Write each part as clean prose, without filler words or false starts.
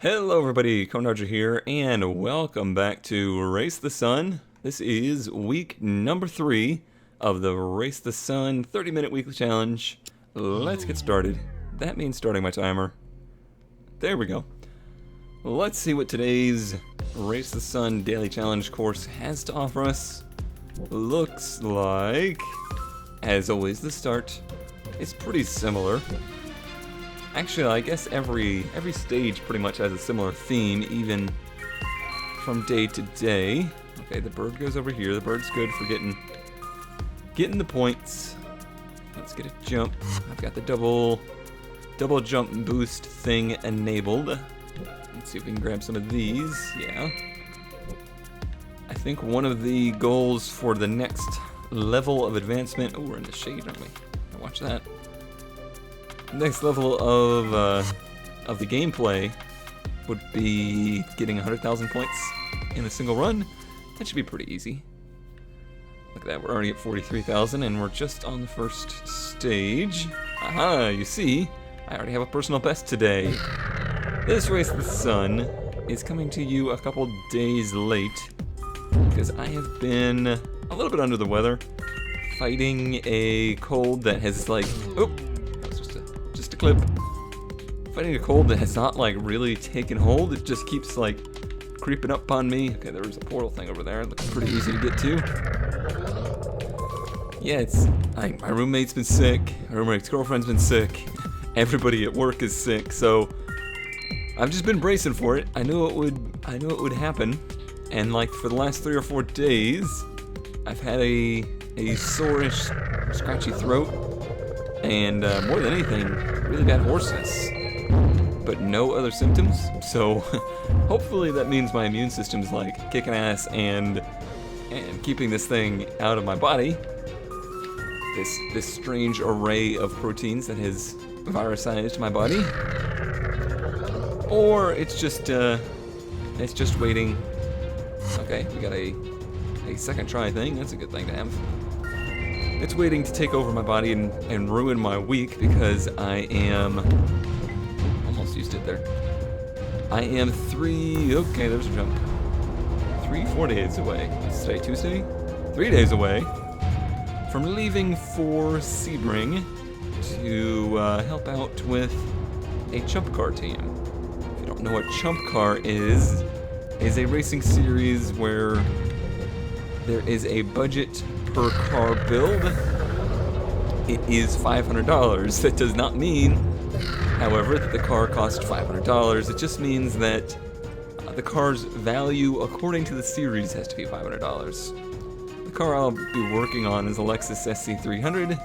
Hello everybody, Conarger here, and welcome back to Race the Sun. This is week number 3 of the Race the Sun 30-minute weekly challenge. Let's get started. That means starting my timer. There we go. Let's see what today's Race the Sun daily challenge course has to offer us. Looks like, as always, the start is pretty similar. Actually, I guess every stage pretty much has a similar theme, even from day to day. Okay, the bird goes over here. The bird's good for getting the points. Let's get a jump. I've got the double jump boost thing enabled. Let's see if we can grab some of these. Yeah. I think one of the goals for the next level of advancement. Oh, we're in the shade, aren't we? Watch that. Next level of the gameplay would be getting 100,000 points in a single run. That should be pretty easy. Look at that, we're already at 43,000 and we're just on the first stage. Aha, you see, I already have a personal best today. This Race the Sun is coming to you a couple days late because I have been a little bit under the weather, fighting a cold that has clip. Fighting a cold that has not really taken hold. It just keeps creeping up on me. Okay, there was a portal thing over there. It looks pretty easy to get to. Yeah, my roommate's been sick. My roommate's girlfriend's been sick. Everybody at work is sick. So I've just been bracing for it. I knew it would happen. And for the last 3 or 4 days, I've had a sore-ish, scratchy throat. And more than anything, really bad hoarseness, but no other symptoms. So hopefully that means my immune system's kicking ass and keeping this thing out of my body. This strange array of proteins that has virusized my body, or it's just waiting. Okay, we got a second try thing. That's a good thing to have. It's waiting to take over my body and ruin my week because I am... Almost used it there. I am okay, there's a jump. 4 days away. It's today Tuesday? 3 days away from leaving for Sebring to help out with a chump car team. If you don't know what chump car is a racing series where there is a budget per car build. It is $500. That does not mean, however, that the car costs $500. It just means that the car's value, according to the series, has to be $500. The car I'll be working on is a Lexus SC300,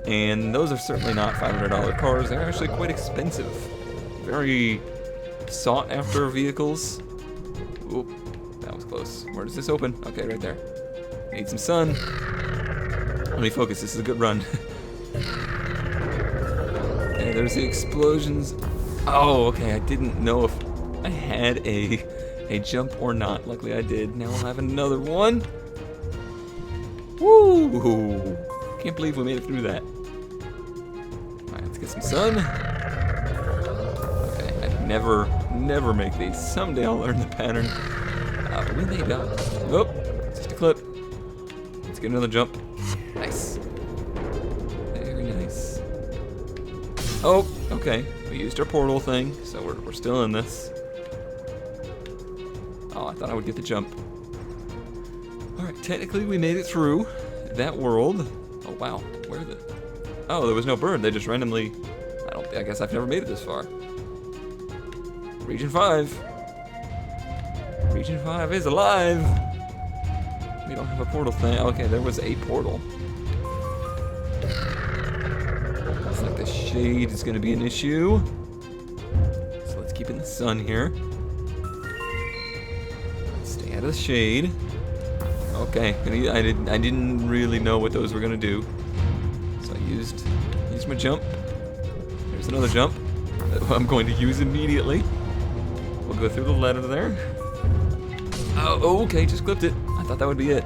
and those are certainly not $500 cars. They're actually quite expensive. Very sought-after vehicles. Oop, that was close. Where does this open? Okay, right there. Need some sun. Let me focus, this is a good run. Okay, there's the explosions. Oh, okay, I didn't know if I had a jump or not. Luckily I did. Now I'll have another one. Woo! Can't believe we made it through that. Alright, let's get some sun. Okay, I'd never make these. Someday I'll learn the pattern. But we made it up. Oh, just a clip. Let's get another jump. Nice. Very nice. Oh, okay. We used our portal thing, so we're still in this. Oh, I thought I would get the jump. Alright, technically we made it through that world. Oh, wow. Where the... Oh, there was no bird. They just randomly... I guess I've never made it this far. Region 5. Region 5 is alive. We don't have a portal thing. Okay, there was a portal. Looks like the shade is going to be an issue. So let's keep in the sun here. Stay out of the shade. Okay, I didn't really know what those were going to do. So I used my jump. There's another jump that I'm going to use immediately. We'll go through the ladder there. Oh, okay, just clipped it. I thought that would be it.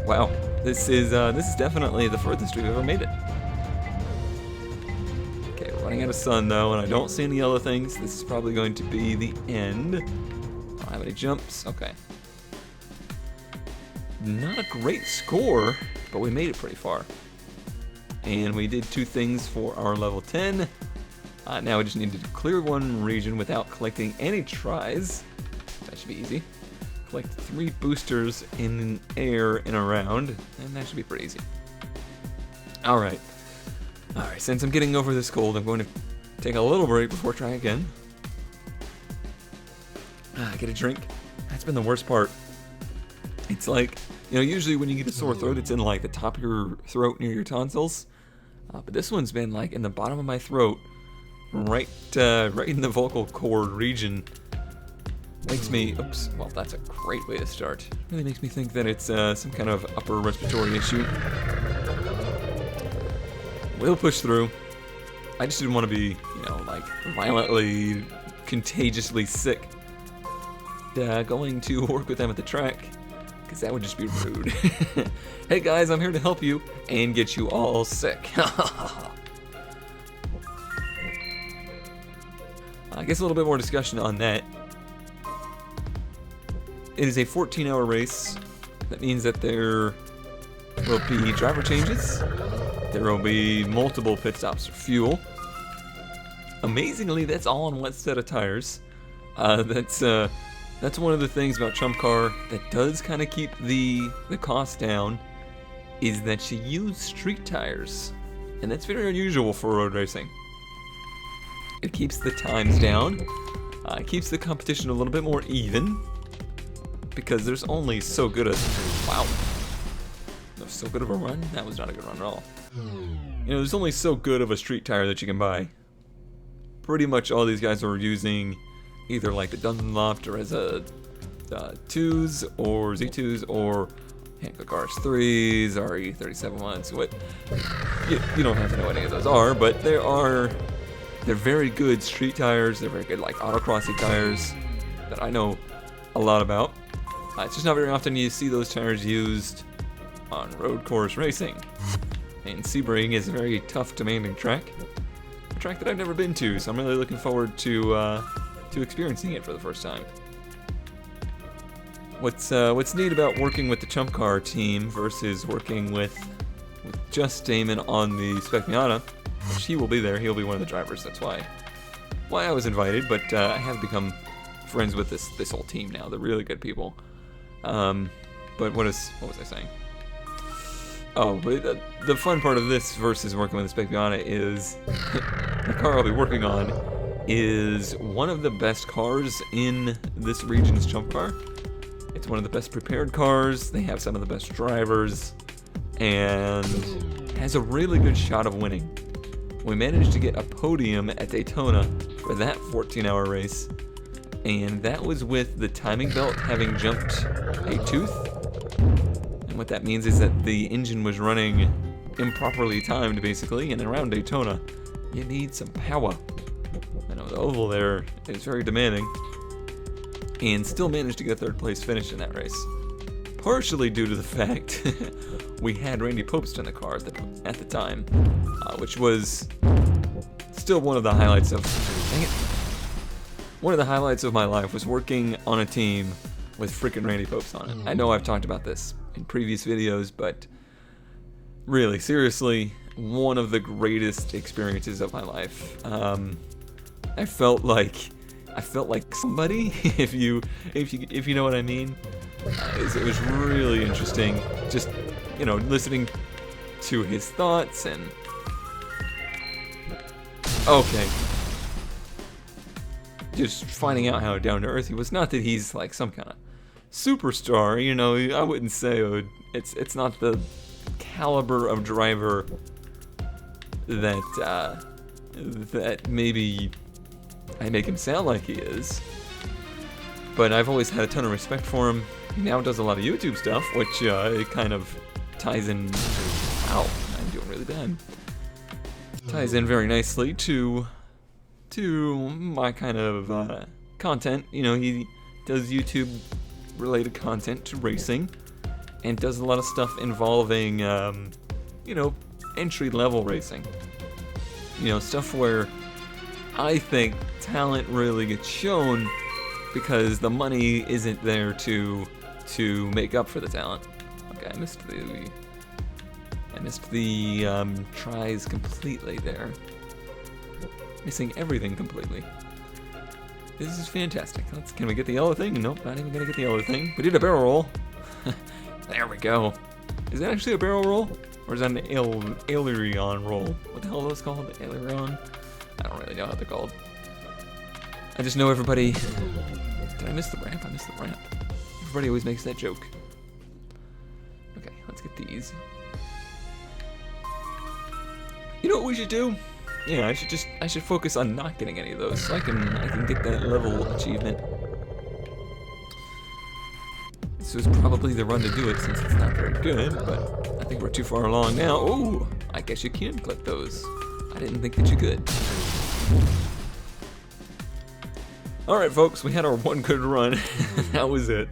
Wow, this is definitely the furthest we've ever made it. Okay, running out of sun though, and I don't see any yellow things. This is probably going to be the end. Don't have any jumps. Okay. Not a great score, but we made it pretty far. And we did 2 things for our level 10. Now we just need to clear 1 region without collecting any tries. That should be easy. Collect 3 boosters in air and around, and that should be pretty easy. Alright. Alright, since I'm getting over this cold, I'm going to take a little break before trying again. Get a drink. That's been the worst part. It's like, you know, usually when you get a sore throat, it's in like the top of your throat near your tonsils. But this one's been like in the bottom of my throat, right in the vocal cord region. Makes me, oops, well, that's a great way to start. Really makes me think that it's some kind of upper respiratory issue. We'll push through. I just didn't want to be, you know, like violently, contagiously sick. Going to work with them at the track, because that would just be rude. Hey guys, I'm here to help you and get you all sick. I guess a little bit more discussion on that. It is a 14-hour race. That means that there will be driver changes. There will be multiple pit stops for fuel. Amazingly, that's all on one set of tires. That's one of the things about Chump Car that does kind of keep the cost down, is that she used street tires, and that's very unusual for road racing. It keeps the times down. It keeps the competition a little bit more even, because there's only so good a so good of a run. That was not a good run at all. You know, there's only so good of a street tire that you can buy. Pretty much all these guys are using either like the Dunlop Dureza 2s or Z2s or Hankook RS3s, RE37 ones. What you don't have to know what any of those are, but they're very good street tires. They're very good like autocrossy tires that I know a lot about. It's just not very often you see those tires used on road course racing. And Sebring is a very tough, demanding track. A track that I've never been to, so I'm really looking forward to experiencing it for the first time. What's neat about working with the Chump Car team versus working with just Damon on the Spec Miata, which he will be there. He'll be one of the drivers. That's why I was invited. But I have become friends with this whole team now. They're really good people. But what was I saying? Oh, but the fun part of this versus working with the Spec Miata is the car I'll be working on is one of the best cars in this region's Chump Car. It's one of the best prepared cars. They have some of the best drivers, and has a really good shot of winning. We managed to get a podium at Daytona for that 14-hour race, and that was with the timing belt having jumped a tooth. And what that means is that the engine was running improperly timed, basically, and around Daytona, you need some power. I know the oval there is very demanding, and still managed to get a 3rd place finish in that race. Partially due to the fact we had Randy Popst in the car at the time, which was still one of the highlights of... Dang it. One of the highlights of my life was working on a team with freaking Randy Popst on it. I know I've talked about this in previous videos, but really, seriously, one of the greatest experiences of my life. I felt like somebody, if you know what I mean. It was really interesting, just, you know, listening to his thoughts and... Okay. Just finding out how down to earth he was. Not that he's like some kind of superstar, you know. I wouldn't say it's not the caliber of driver that maybe I make him sound like he is. But I've always had a ton of respect for him. He now does a lot of YouTube stuff, which it kind of ties in... Ow, I'm doing really bad. Ties in very nicely to my kind of content. You know, he does YouTube-related content to racing, and does a lot of stuff involving, you know, entry-level racing. You know, stuff where I think talent really gets shown because the money isn't there to make up for the talent. Okay, I missed the tries completely there. Missing everything completely. This is fantastic. Can we get the yellow thing? Nope, not even gonna get the yellow thing. We did a barrel roll. There we go. Is that actually a barrel roll? Or is that an aileron roll? What the hell are those called? Aileron? I don't really know how they're called. I just know everybody... Did I miss the ramp? I missed the ramp. Everybody always makes that joke. Okay, let's get these. You know what we should do? Yeah, I should focus on not getting any of those so I can get that level achievement. This was probably the run to do it since it's not very good, but I think we're too far along now. Oh, I guess you can collect those. I didn't think that you could. Alright folks, we had our one good run. That was it.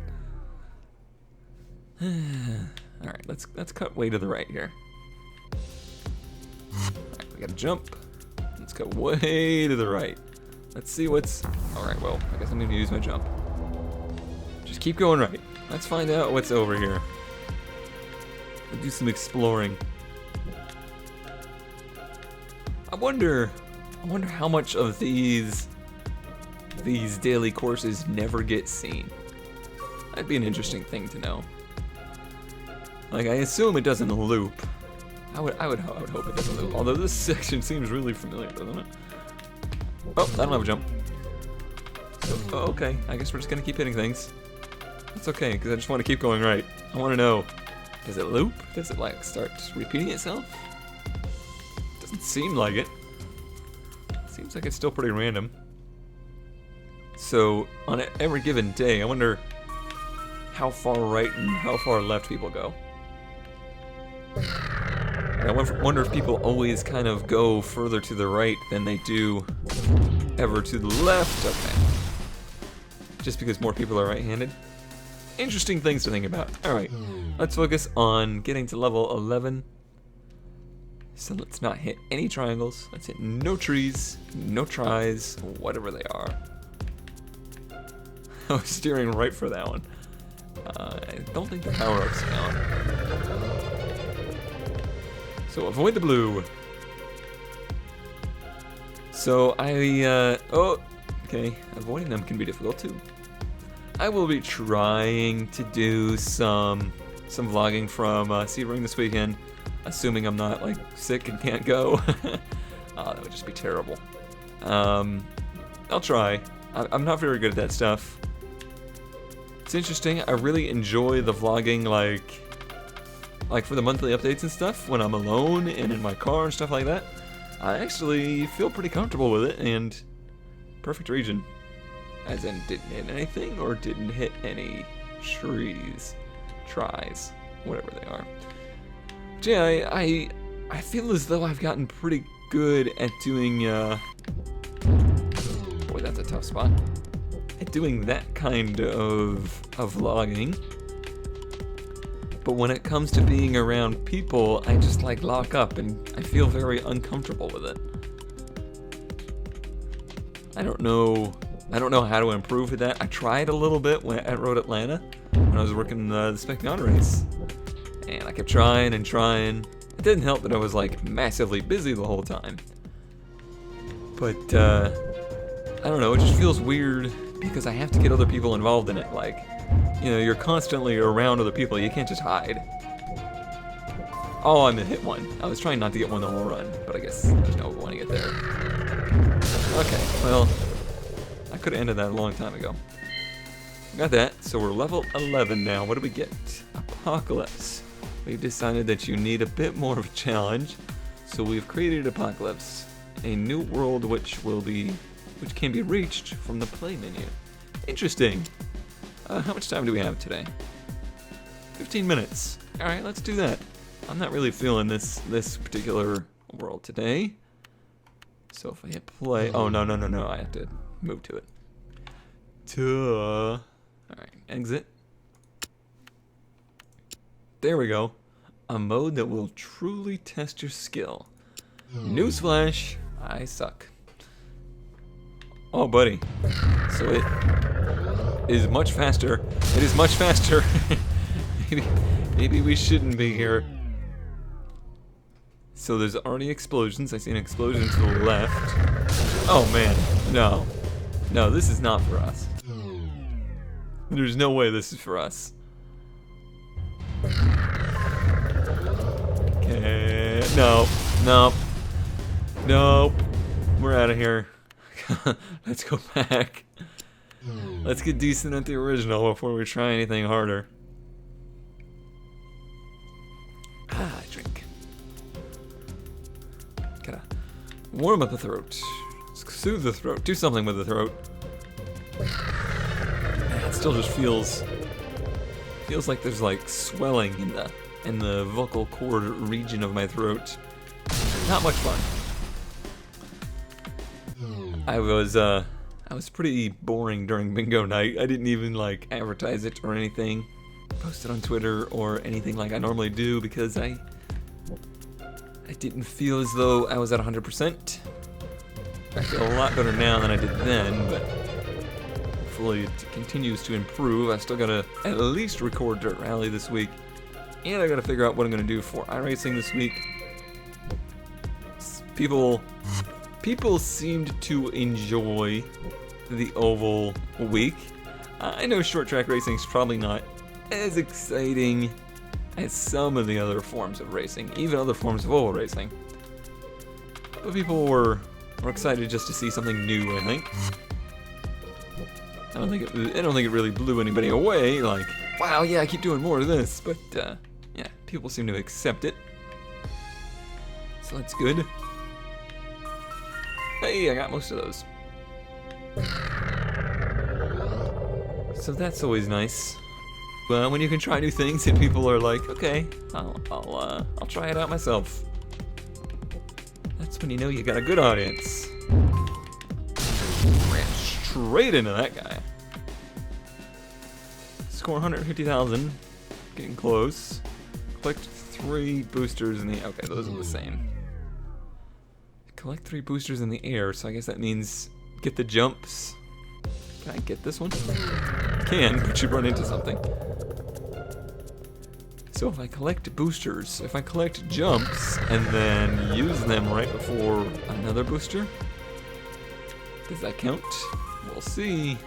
Alright, let's cut way to the right here. Alright, we gotta jump. Let's go way to the right. Let's see what's... Alright, well, I guess I'm gonna use my jump. Just keep going right. Let's find out what's over here. We'll do some exploring. I wonder how much of these daily courses never get seen. That'd be an interesting thing to know. Like, I assume it doesn't loop. I would hope it doesn't loop. Although this section seems really familiar, doesn't it? Oh, I don't have a jump. So, oh, okay, I guess we're just gonna keep hitting things. That's okay, because I just want to keep going right. I want to know, does it loop? Does it like start repeating itself? Doesn't seem like it. Seems like it's still pretty random. So on every given day, I wonder how far right and how far left people go. And I wonder if people always kind of go further to the right than they do ever to the left. Okay. Just because more people are right-handed. Interesting things to think about. Alright, let's focus on getting to level 11. So let's not hit any triangles. Let's hit no trees, no tries, whatever they are. I was steering right for that one. I don't think the power-ups count. So avoid the blue. So oh, okay, avoiding them can be difficult too. I will be trying to do some vlogging from Sebring this weekend, assuming I'm not like sick and can't go. That would just be terrible. I'll try. I'm not very good at that stuff. It's interesting. I really enjoy the vlogging, like for the monthly updates and stuff when I'm alone and in my car and stuff like that. I actually feel pretty comfortable with it, and perfect region. As in, didn't hit anything or didn't hit any trees, tries, whatever they are. But yeah, I feel as though I've gotten pretty good at doing, boy, that's a tough spot. At doing that kind of vlogging. But when it comes to being around people, I just like lock up and I feel very uncomfortable with it. I don't know how to improve with that. I tried a little bit at Road Atlanta when I was working the Spec Beyond race. And I kept trying and trying. It didn't help that I was like massively busy the whole time. But I don't know, it just feels weird because I have to get other people involved in it. Like, you know, you're constantly around other people, you can't just hide. Oh, I'm gonna hit one. I was trying not to get one the whole run, but I guess there's no point to get there. Okay, well, I could have ended that a long time ago. Got that, so we're level 11 now. What do we get? Apocalypse. We've decided that you need a bit more of a challenge, so we've created Apocalypse, a new world which can be reached from the play menu. Interesting. How much time do we have today? 15 minutes. Alright, let's do that. I'm not really feeling this particular world today. So if I hit play... Oh, no, I have to move to it. Alright, exit. There we go. A mode that will truly test your skill. Newsflash, I suck. Oh, buddy. So it is much faster. It is much faster. maybe we shouldn't be here. So there's already explosions. I see an explosion to the left. Oh man, no. No, this is not for us. There's no way this is for us. Okay, no, no, no. We're out of here. Let's go back. Let's get decent at the original before we try anything harder. Drink. Gotta warm up the throat. Soothe the throat. Do something with the throat. Man, it still just feels like there's like swelling in the vocal cord region of my throat. Not much fun. I was pretty boring during bingo night. I didn't even like advertise it or anything, post it on Twitter or anything like I normally do because I didn't feel as though I was at 100%. I feel a lot better now than I did then, but hopefully it continues to improve. I still gotta at least record Dirt Rally this week, and I gotta figure out what I'm gonna do for iRacing this week. People seemed to enjoy the oval week. I know short track racing is probably not as exciting as some of the other forms of racing, even other forms of oval racing. But people were excited just to see something new, I think. I don't think it really blew anybody away, like, wow, yeah, keep doing more of this, but yeah, people seem to accept it. So that's good. Hey, I got most of those. So that's always nice. Well, when you can try new things and people are like, okay, I'll try it out myself. That's when you know you got a good audience. Ran straight into that guy. Score 150,000. Getting close. Collect 3 boosters in the... Okay, those are the same. Collect 3 boosters in the air, so I guess that means get the jumps. Can I get this one? Can, but you run into something. So if I collect boosters, if I collect jumps, and then use them right before another booster, does that count? We'll see.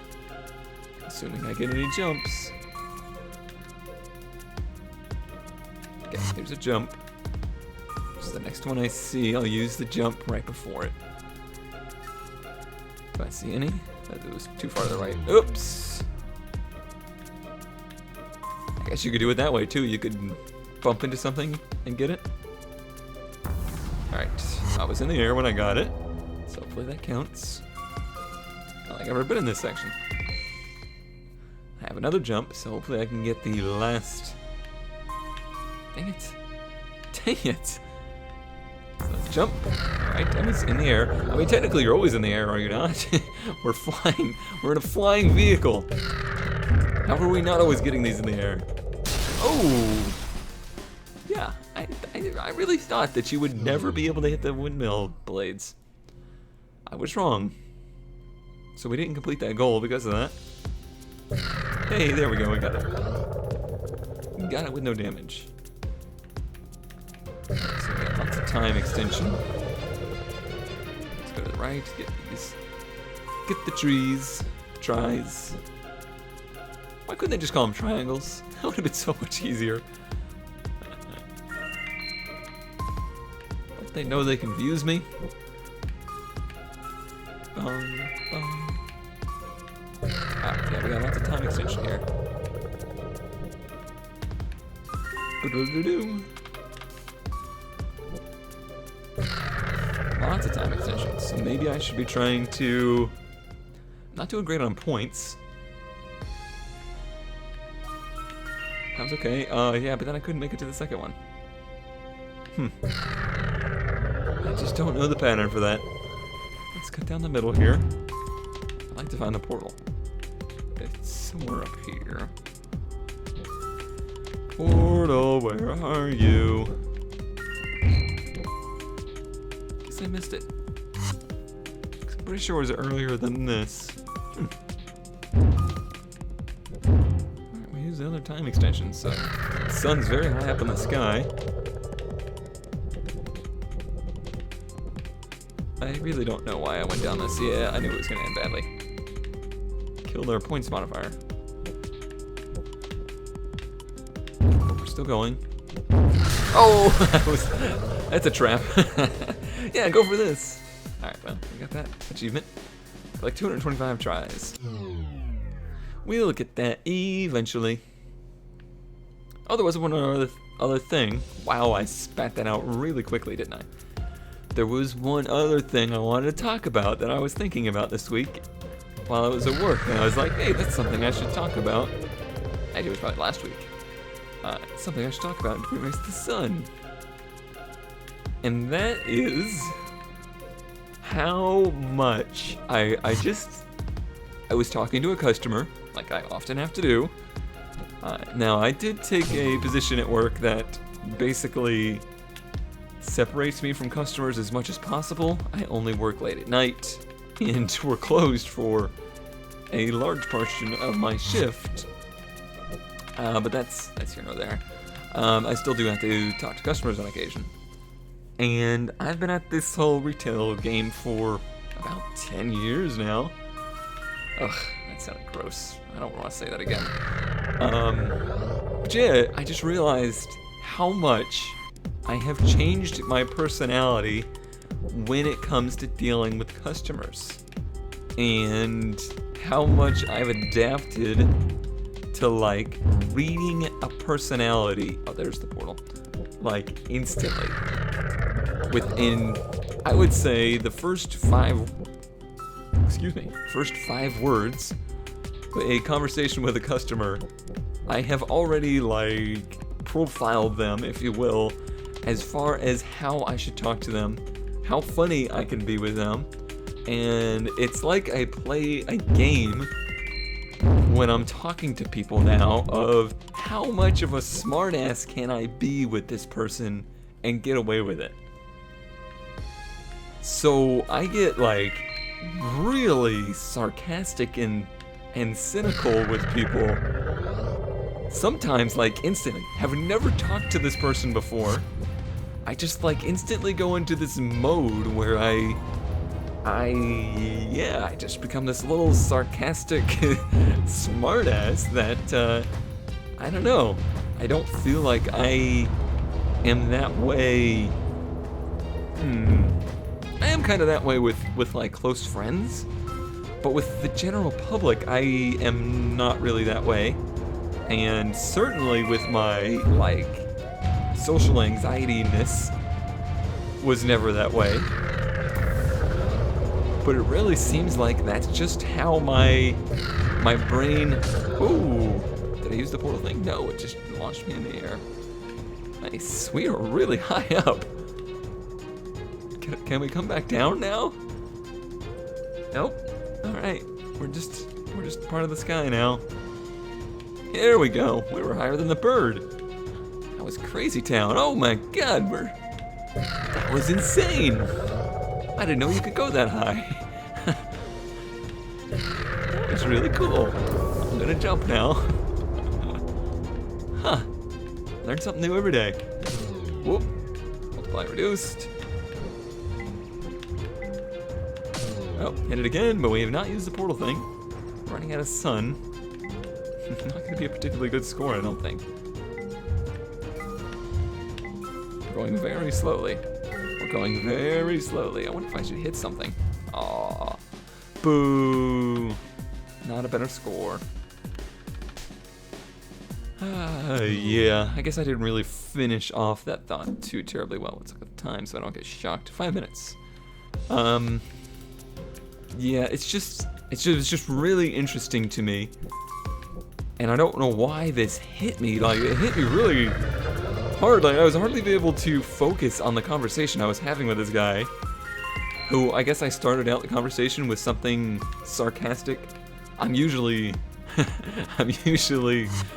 Assuming I get any jumps. Okay, there's a jump. So the next one I see, I'll use the jump right before it. Do I see any? It was too far to the right. Oops! I guess you could do it that way too. You could bump into something and get it. Alright, I was in the air when I got it, so hopefully that counts. I don't think I've ever been in this section. I have another jump, so hopefully I can get the last... Dang it. Dang it! So let's jump. Alright, I was in the air. I mean, technically you're always in the air, are you not? We're flying. We're in a flying vehicle. How are we not always getting these in the air? Oh! Yeah, I really thought that you would never be able to hit the windmill blades. I was wrong. So we didn't complete that goal because of that. Hey, there we go, we got it. We got it with no damage. So we got lots of time extension. Let's go to the right, get these. Get the trees. Tries. Why couldn't they just call them triangles? That would have been so much easier. Don't they know they confuse me? Bong, bong. Ah, yeah, we got lots of time extension here. Ba-do-do-do. Lots of time extensions. So maybe I should be trying to... Not doing great on points. That was okay. Yeah, but then I couldn't make it to the second one. I just don't know the pattern for that. Let's cut down the middle here. I'd like to find the portal. It's somewhere up here. Portal, where are you? Guess I missed it. pretty sure it was earlier than this. Alright, we use the other time extension, so the sun's very high up in the sky. I really don't know why I went down this. Yeah, I knew it was going to end badly. Kill their points modifier. But we're still going. Oh, that's a trap. Yeah, go for this. Alright, well, we got that achievement. Like 225 tries. We'll get that eventually. Oh, there was one other thing. Wow, I spat that out really quickly, didn't I? There was one other thing I wanted to talk about that I was thinking about this week while I was at work. And I was like, hey, that's something I should talk about. Actually, it was probably last week. Something I should talk about in Race the Sun. And that is how much I was talking to a customer, like I often have to do. Now, I did take a position at work that basically separates me from customers as much as possible. I only work late at night, and we're closed for a large portion of my shift. But that's here nor there. I still do have to talk to customers on occasion. And I've been at this whole retail game for about 10 years now. Ugh, that sounded gross. I don't want to say that again. But yeah, I just realized how much I have changed my personality when it comes to dealing with customers. And how much I've adapted to, like, reading a personality. Oh, there's the portal. Like, instantly. Within, I would say, the first five words, a conversation with a customer, I have already, like, profiled them, if you will, as far as how I should talk to them, how funny I can be with them, and it's like I play a game when I'm talking to people now of how much of a smartass can I be with this person and get away with it. So I get, like, really sarcastic and cynical with people. Sometimes, like, instantly. Have never talked to this person before. I just, like, instantly go into this mode where I just become this little sarcastic smartass that, I don't know. I don't feel like I am that way. I am kind of that way with like close friends, but with the general public, I am not really that way. And certainly with my, like, social anxiety-ness was never that way. But it really seems like that's just how my brain... Ooh, did I use the portal thing? No, it just launched me in the air. Nice, we are really high up. Can we come back down now? Nope. Alright, we're just part of the sky now. Here we go. We were higher than the bird. That was Crazy Town. Oh my god, that was insane. I didn't know you could go that high. That was really cool. I'm gonna jump now. Huh. Learn something new every day. Whoop. Multiply reduced. Oh, hit it again, but we have not used the portal thing. Running out of sun. Not going to be a particularly good score, I don't think. We're going very slowly. We're going very slowly. I wonder if I should hit something. Aww. Boo. Not a better score. Yeah, I guess I didn't really finish off that thought too terribly well. Let's look at the time so I don't get shocked. 5 minutes. Yeah, it's just really interesting to me. And I don't know why this hit me. Like, it hit me really hard. Like, I was hardly able to focus on the conversation I was having with this guy, who I guess I started out the conversation with something sarcastic. I'm usually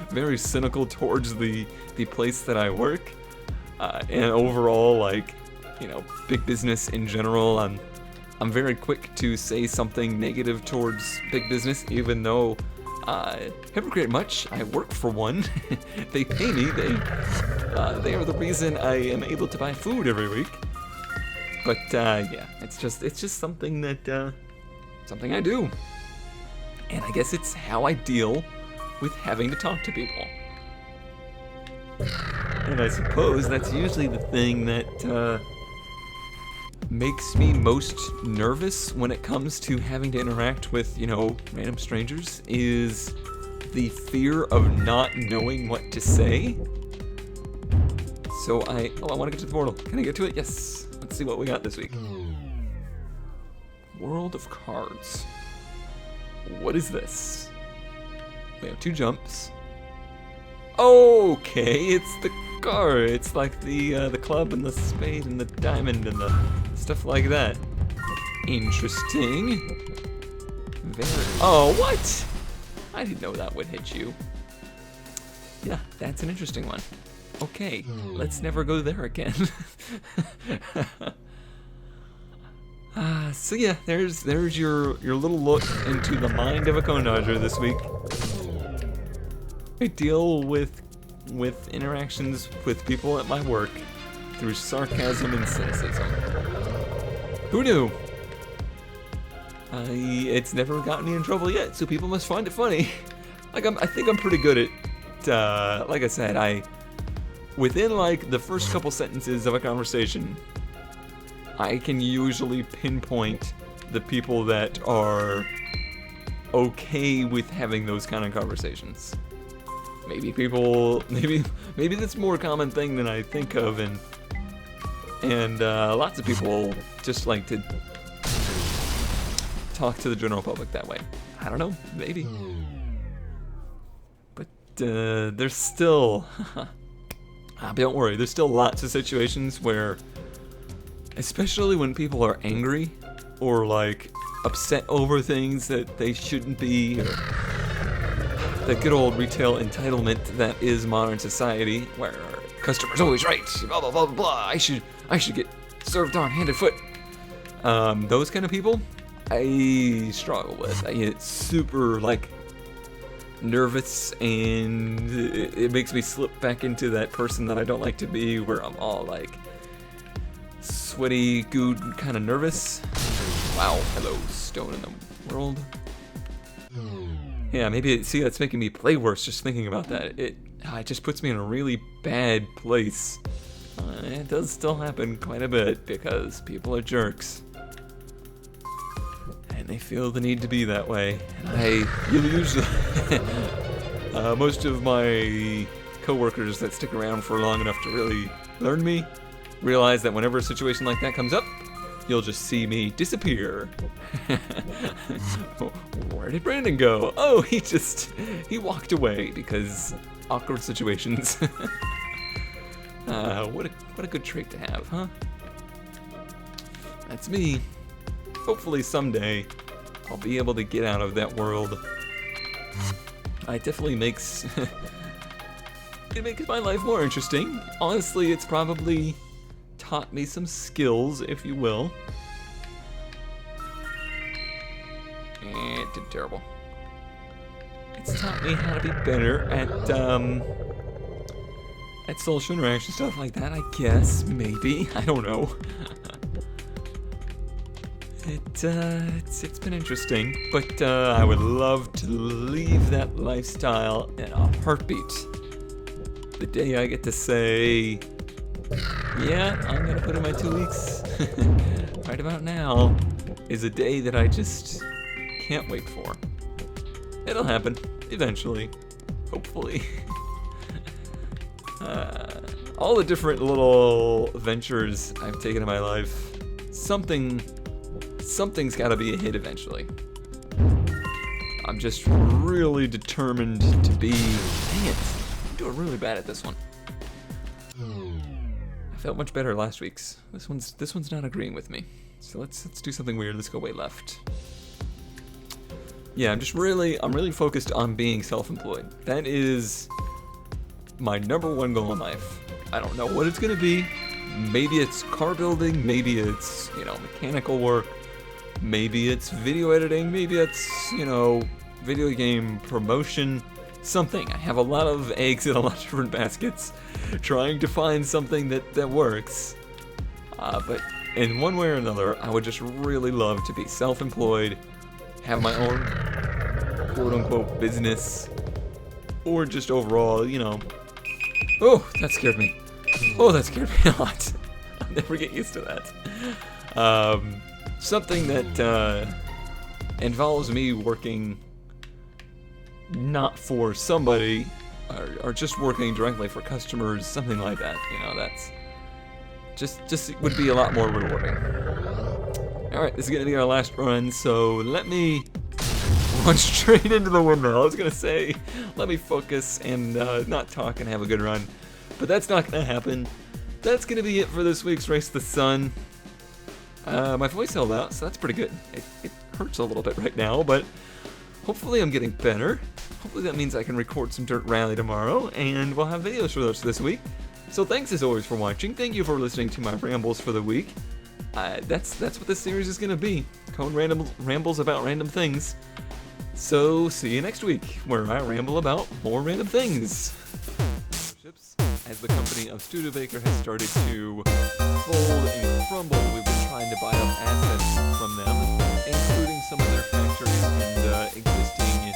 very cynical towards the place that I work, and overall, like, you know, big business in general. I'm very quick to say something negative towards big business, even though I haven't created much. I work for one. They pay me. They are the reason I am able to buy food every week. But yeah, it's just something that something I do, and I guess it's how I deal with having to talk to people. And I suppose that's usually the thing that makes me most nervous when it comes to having to interact with, random strangers, is the fear of not knowing what to say. So I want to get to the portal. Can I get to it? Yes. Let's see what we got this week. World of Cards. What is this? We have 2 jumps. Okay, it's the card. It's like the club and the spade and the diamond and the stuff like that. Interesting. Oh, what? I didn't know that would hit you. Yeah, that's an interesting one. Okay, let's never go there again. So yeah, there's your little look into the mind of a cone dodger this week. I deal with interactions with people at my work through sarcasm and cynicism. Who knew? It's never gotten me in trouble yet, so people must find it funny. I think I'm pretty good at, like I said, within like the first couple sentences of a conversation, I can usually pinpoint the people that are okay with having those kind of conversations. Maybe that's a more common thing than I think of, and lots of people just like to talk to the general public that way. I don't know, maybe. But there's still, don't worry, there's still lots of situations where, especially when people are angry or like upset over things that they shouldn't be, or that good old retail entitlement that is modern society, where customer's always right, blah blah blah blah blah. I should get served on hand and foot. Those kind of people, I struggle with. I get super like nervous, and it makes me slip back into that person that I don't like to be, where I'm all like sweaty, good, kind of nervous. Wow, hello, stone in the world. Yeah, maybe, see, that's making me play worse just thinking about that. It just puts me in a really bad place. It does still happen quite a bit because people are jerks. And they feel the need to be that way. And usually, most of my coworkers that stick around for long enough to really learn me realize that whenever a situation like that comes up, you'll just see me disappear. Where did Brandon go? Oh, he walked away because awkward situations. What a good trait to have, huh? That's me. Hopefully someday I'll be able to get out of that world. It definitely makes it makes my life more interesting. Honestly, it's probably taught me some skills, if you will. And it did terrible. It's taught me how to be better at social interaction, stuff like that, I guess, maybe. I don't know. It's been interesting, but I would love to leave that lifestyle in a heartbeat. The day I get to say, yeah, I'm gonna put in my 2 weeks right about now, is a day that I just can't wait for. It'll happen eventually, hopefully. All the different little ventures I've taken in my life, something's gotta be a hit eventually. I'm just really determined to be. Dang it, I'm doing really bad at this one. I felt much better last week's. This one's not agreeing with me. So let's do something weird. Let's go way left. Yeah, I'm really focused on being self-employed. That is my #1 goal in life. I don't know what it's gonna be. Maybe it's car building, maybe it's, mechanical work. Maybe it's video editing, maybe it's, you know, video game promotion, something. I have a lot of eggs in a lot of different baskets trying to find something that works. But in one way or another, I would just really love to be self-employed, have my own quote-unquote business, or just overall, you know... Oh, that scared me. Oh, that scared me a lot. I'll never get used to that. Something that involves me working not for somebody, or just working directly for customers, something like that. You know, that's just would be a lot more rewarding. All right, this is gonna be our last run, so let me run straight into the windmill. I was gonna say, let me focus and not talk and have a good run, but that's not gonna happen. That's gonna be it for this week's Race the Sun. My voice held out, so that's pretty good. It hurts a little bit right now, but hopefully I'm getting better. Hopefully that means I can record some Dirt Rally tomorrow, and we'll have videos for those this week. So thanks as always for watching. Thank you for listening to my rambles for the week. That's what this series is gonna be. Cone rambles about random things. So see you next week, where I ramble about more random things. As the company of Studebaker has started to fold and crumble, we've been trying to buy up assets from them, including some of their factories and existing